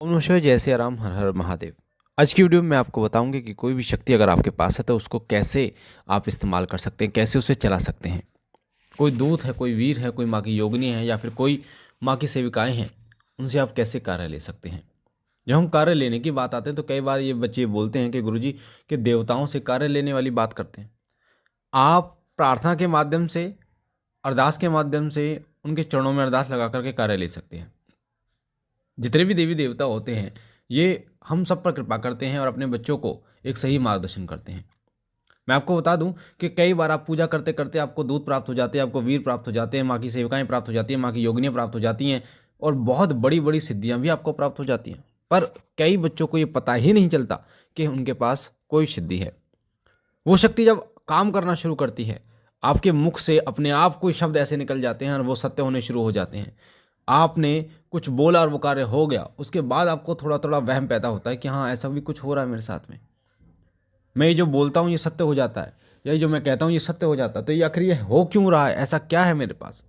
ओम नमः शिवाय, जय सिया राम, हर हर महादेव। आज की वीडियो में मैं आपको बताऊंगी कि कोई भी शक्ति अगर आपके पास है तो उसको कैसे आप इस्तेमाल कर सकते हैं, कैसे उसे चला सकते हैं। कोई दूत है, कोई वीर है, कोई माँ की योगिनी है या फिर कोई माँ की सेविकाएं हैं, उनसे आप कैसे कार्य ले सकते हैं। जब हम कार्य लेने की बात आते हैं तो कई बार ये बच्चे बोलते हैं कि गुरुजी के देवताओं से कार्य लेने वाली बात करते हैं। आप प्रार्थना के माध्यम से, अरदास के माध्यम से उनके चरणों में अरदास लगा करके कार्य ले सकते हैं। जितने भी देवी देवता होते हैं ये हम सब पर कृपा करते हैं और अपने बच्चों को एक सही मार्गदर्शन करते हैं। मैं आपको बता दूं कि कई बार आप पूजा करते करते आपको दूत प्राप्त हो जाते हैं, आपको वीर प्राप्त हो जाते हैं, माँ की सेविकाएं प्राप्त हो जाती हैं, माँ की योगिनियाँ प्राप्त हो जाती हैं और बहुत बड़ी बड़ी सिद्धियां भी आपको प्राप्त हो जाती हैं। पर कई बच्चों को ये पता ही नहीं चलता कि उनके पास कोई सिद्धि है। वो शक्ति जब काम करना शुरू करती है, आपके मुख से अपने आप कोई शब्द ऐसे निकल जाते हैं और वो सत्य होने शुरू हो जाते हैं। आपने कुछ बोला और वो कार्य हो गया, उसके बाद आपको थोड़ा थोड़ा वहम पैदा होता है कि हाँ, ऐसा भी कुछ हो रहा है मेरे साथ में। मैं ये जो बोलता हूँ ये सत्य हो जाता है, या जो मैं कहता हूँ ये सत्य हो जाता है, तो ये आखिर ये हो क्यों रहा है, ऐसा क्या है मेरे पास।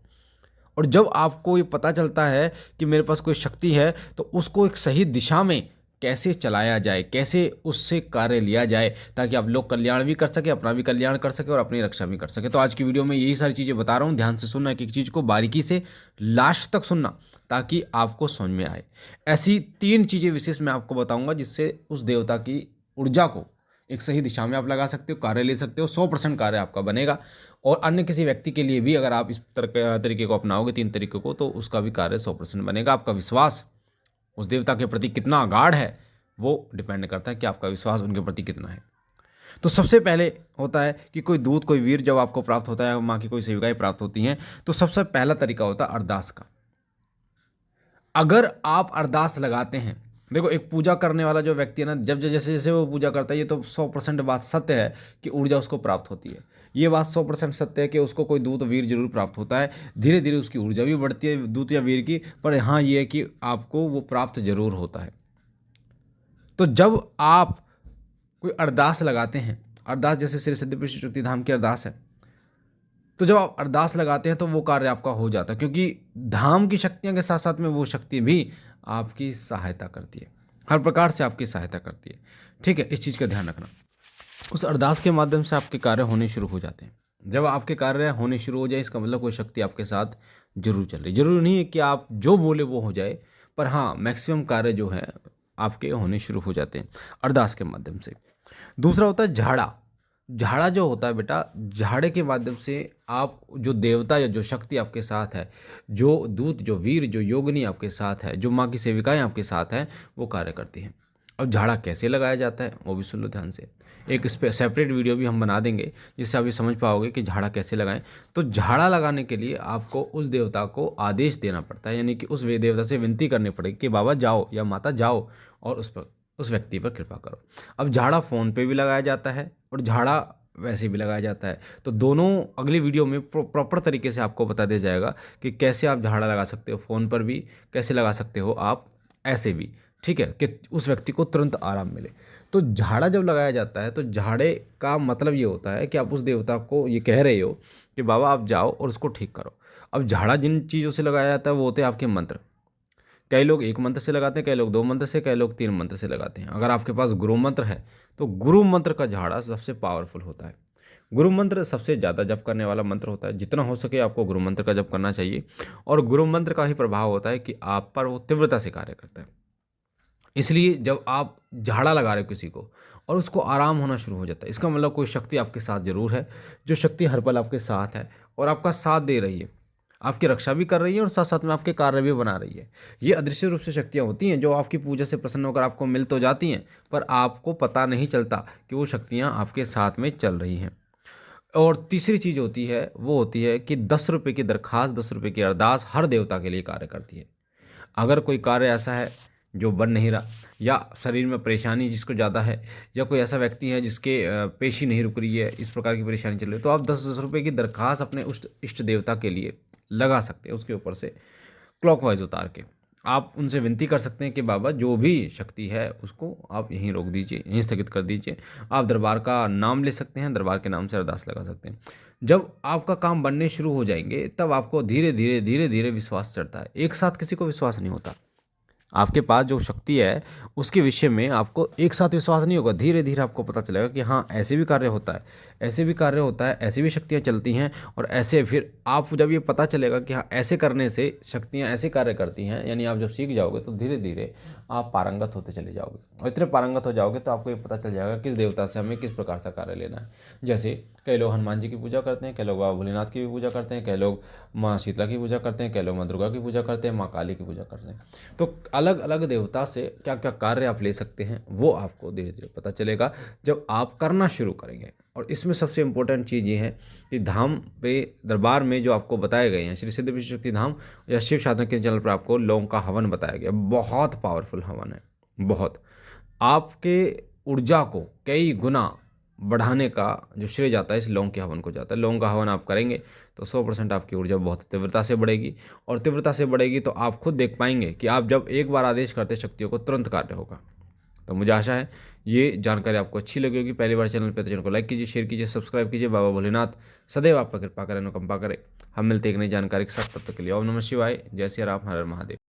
और जब आपको ये पता चलता है कि मेरे पास कोई शक्ति है, तो उसको एक सही दिशा में कैसे चलाया जाए, कैसे उससे कार्य लिया जाए, ताकि आप लोग कल्याण भी कर सके, अपना भी कल्याण कर सके और अपनी रक्षा भी कर सके। तो आज की वीडियो में यही सारी चीज़ें बता रहा हूँ। ध्यान से सुनना, एक एक चीज़ को बारीकी से लास्ट तक सुनना, ताकि आपको समझ में आए। ऐसी 3 चीज़ें विशेष मैं आपको बताऊंगा जिससे उस देवता की ऊर्जा को एक सही दिशा में आप लगा सकते हो, कार्य ले सकते हो, 100% कार्य आपका बनेगा। और अन्य किसी व्यक्ति के लिए भी अगर आप इस तरीके को अपनाओगे, 3 तरीके को, तो उसका भी कार्य 100% बनेगा। आपका विश्वास उस देवता के प्रति कितना गाढ़ है वो डिपेंड करता है कि आपका विश्वास उनके प्रति कितना है। तो सबसे पहले होता है कि कोई दूत, कोई वीर जब आपको प्राप्त होता है, माँ की कोई सेविकाएं प्राप्त होती हैं, तो सबसे पहला तरीका होता है अरदास का। अगर आप अरदास लगाते हैं, देखो एक पूजा करने वाला जो व्यक्ति है ना, जब जैसे जैसे वो पूजा करता है, ये तो 100% बात सत्य है कि ऊर्जा उसको प्राप्त होती है। ये बात 100% सत्य है कि उसको कोई दूत वीर जरूर प्राप्त होता है। धीरे धीरे उसकी ऊर्जा भी बढ़ती है दूत या वीर की, पर हाँ ये है कि आपको वो प्राप्त जरूर होता है। तो जब आप कोई अरदास लगाते हैं, अरदास जैसे श्री सिद्धि शक्ति धाम की अरदास है, तो जब आप अरदास लगाते हैं तो वो कार्य आपका हो जाता है, क्योंकि धाम की शक्तियों के साथ साथ में वो शक्ति भी आपकी सहायता करती है, हर प्रकार से आपकी सहायता करती है। ठीक है, इस चीज़ का ध्यान रखना। उस अरदास के माध्यम से आपके कार्य होने शुरू हो जाते हैं। जब आपके कार्य होने शुरू हो जाए, इसका मतलब कोई शक्ति आपके साथ जरूर चल रही। जरूरी नहीं है कि आप जो बोले वो हो जाए, पर हाँ मैक्सिमम कार्य जो है आपके होने शुरू हो जाते हैं अरदास के माध्यम से। दूसरा होता है झाड़ा। झाड़ा जो होता है बेटा, झाड़े के माध्यम से आप जो देवता या जो शक्ति आपके साथ है, जो दूत, जो वीर, जो योगिनी आपके साथ है, जो माँ की सेविकाएं आपके साथ हैं, वो कार्य करती हैं। अब झाड़ा कैसे लगाया जाता है वो भी सुन लो ध्यान से। एक इस पर सेपरेट वीडियो भी हम बना देंगे जिससे आप ये समझ पाओगे कि झाड़ा कैसे लगाएं। तो झाड़ा लगाने के लिए आपको उस देवता को आदेश देना पड़ता है, यानी कि उस देवता से विनती करनी पड़ेगी कि बाबा जाओ या माता जाओ और उस व्यक्ति पर कृपा करो। अब झाड़ा फ़ोन पे भी लगाया जाता है और झाड़ा वैसे भी लगाया जाता है। तो दोनों अगली वीडियो में प्रॉपर तरीके से आपको बता दिया जाएगा कि कैसे आप झाड़ा लगा सकते हो, फ़ोन पर भी कैसे लगा सकते हो आप, ऐसे भी। ठीक है, कि उस व्यक्ति को तुरंत आराम मिले। तो झाड़ा जब लगाया जाता है तो झाड़े का मतलब ये होता है कि आप उस देवता को ये कह रहे हो कि बाबा आप जाओ और उसको ठीक करो। अब झाड़ा जिन चीज़ों से लगाया जाता है वो होते हैं आपके मंत्र। कई लोग 1 मंत्र से लगाते हैं, कई लोग 2 मंत्र से, कई लोग 3 मंत्र से लगाते हैं। अगर आपके पास गुरु मंत्र है तो गुरु मंत्र का झाड़ा सबसे पावरफुल होता है। गुरु मंत्र सबसे ज़्यादा जप करने वाला मंत्र होता है। जितना हो सके आपको गुरु मंत्र का जप करना चाहिए, और गुरु मंत्र का ही प्रभाव होता है कि आप पर वो तीव्रता से कार्य करता है। इसलिए जब आप झाड़ा लगा रहे हो किसी को और उसको आराम होना शुरू हो जाता है, इसका मतलब कोई शक्ति आपके साथ जरूर है, जो शक्ति हर पल आपके साथ है और आपका साथ दे रही है, आपकी रक्षा भी कर रही है और साथ साथ में आपके कार्य भी बना रही है। ये अदृश्य रूप से शक्तियाँ होती हैं जो आपकी पूजा से प्रसन्न होकर आपको मिल तो जाती हैं, पर आपको पता नहीं चलता कि वो शक्तियाँ आपके साथ में चल रही हैं। और तीसरी चीज़ होती है, वो होती है कि 10 रुपये की दरखास्त, 10 रुपये की अरदास हर देवता के लिए कार्य करती है। अगर कोई कार्य ऐसा है जो बन नहीं रहा, या शरीर में परेशानी जिसको ज़्यादा है, या कोई ऐसा व्यक्ति है जिसके पेशी नहीं रुक रही है, इस प्रकार की परेशानी चल रही है, तो आप 10-10 रुपये की दरखास्त अपने उस इष्ट देवता के लिए लगा सकते हैं। उसके ऊपर से क्लॉकवाइज उतार के आप उनसे विनती कर सकते हैं कि बाबा जो भी शक्ति है उसको आप यहीं रोक दीजिए, यहीं स्थगित कर दीजिए। आप दरबार का नाम ले सकते हैं, दरबार के नाम से अरदास लगा सकते हैं। जब आपका काम बनने शुरू हो जाएंगे तब आपको धीरे धीरे धीरे धीरे विश्वास चढ़ता है। एक साथ किसी को विश्वास नहीं होता, आपके पास जो शक्ति है उसके विषय में आपको एक साथ विश्वास नहीं होगा, धीरे धीरे आपको पता चलेगा कि हाँ ऐसे भी कार्य होता है, ऐसे भी कार्य होता है, ऐसी भी शक्तियाँ चलती हैं। और ऐसे फिर आप जब ये पता चलेगा कि हाँ ऐसे करने से शक्तियाँ ऐसे कार्य करती हैं, यानी आप जब सीख जाओगे तो धीरे धीरे आप पारंगत होते चले जाओगे। और इतने पारंगत हो जाओगे तो आपको ये पता चल जाएगा किस देवता से हमें किस प्रकार से कार्य लेना है। जैसे कई लोग हनुमान जी की पूजा करते हैं, कई लोग बाबा भोलेनाथ की भी पूजा करते हैं, कई लोग माँ शीतला की पूजा करते हैं, कई लोग माँ दुर्गा की पूजा करते हैं, माँ काली की पूजा करते हैं। तो अलग अलग देवता से क्या क्या कार्य आप ले सकते हैं वो आपको धीरे धीरे पता चलेगा जब आप करना शुरू करेंगे। और इसमें सबसे इम्पोर्टेंट चीज़ ये है कि धाम पे दरबार में जो आपको बताए गए हैं, श्री सिद्ध विष्णु शक्ति धाम या शिव साधना के चैनल पर आपको लौंग का हवन बताया गया, बहुत पावरफुल हवन है। बहुत आपके ऊर्जा को कई गुना बढ़ाने का जो श्रेय जाता है इस लौंग के हवन को जाता है। लौंग का हवन आप करेंगे तो 100% आपकी ऊर्जा बहुत तीव्रता से बढ़ेगी। और तीव्रता से बढ़ेगी तो आप खुद देख पाएंगे कि आप जब एक बार आदेश करते शक्तियों को तुरंत कार्य होगा। तो मुझे आशा है ये जानकारी आपको अच्छी लगी होगी। पहली बार चैनल पर तो चैनल को लाइक कीजिए, शेयर कीजिए, सब्सक्राइब कीजिए। बाबा भोलेनाथ सदैव आप पर कृपा करें, अनुकंपा करें। हम मिलते एक नई जानकारी के साथ, तब तक के लिए ओम नमः शिवाय, जय श्री राम, हर हर महादेव।